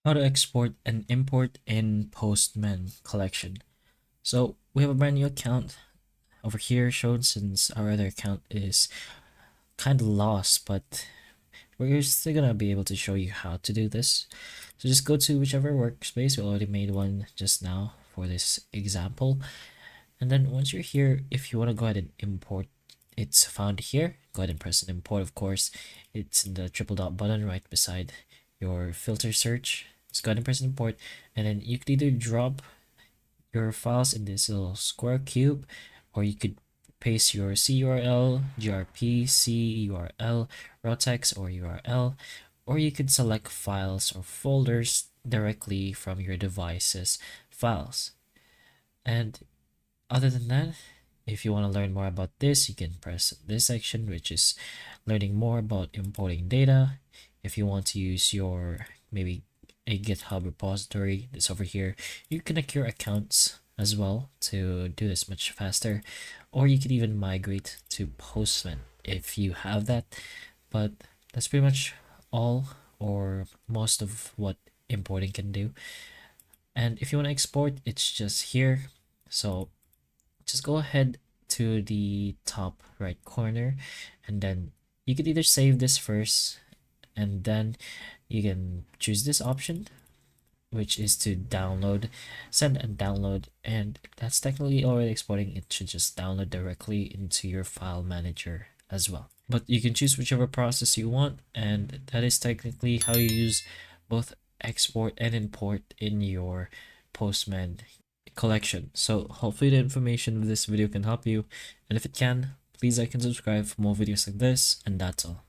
How to export and import in Postman collection. So we have a brand new account over here shown since our other account is kind of lost, but we're still gonna be able to show you how to do this. So just go to whichever workspace. We already made one just now for this example. And then once you're here, if you want to go ahead and import, it's found here. Go ahead and press an import, of course. It's in the triple dot button right beside your filter search. Just go ahead and press import, and then you could either drop your files in this little square cube, or you could paste your CURL, grp, CURL, rotex, or URL, or you could select files or folders directly from your device's files. And other than that, if you want to learn more about this, you can press this section, which is learning more about importing data. If you want to use your maybe a GitHub repository that's over here, you connect your accounts as well to do this much faster, or you could even migrate to Postman if you have that. But that's pretty much all or most of what importing can do. And if you want to export, it's just here. So just go ahead to the top right corner, and then you could either save this first, and then you can choose this option, which is to download, send and download, and that's technically already exporting. It should just download directly into your file manager as well. But you can choose whichever process you want, and that is technically how you use both export and import in your Postman collection. So hopefully the information of this video can help you, and if it can, please like and subscribe for more videos like this, and that's all.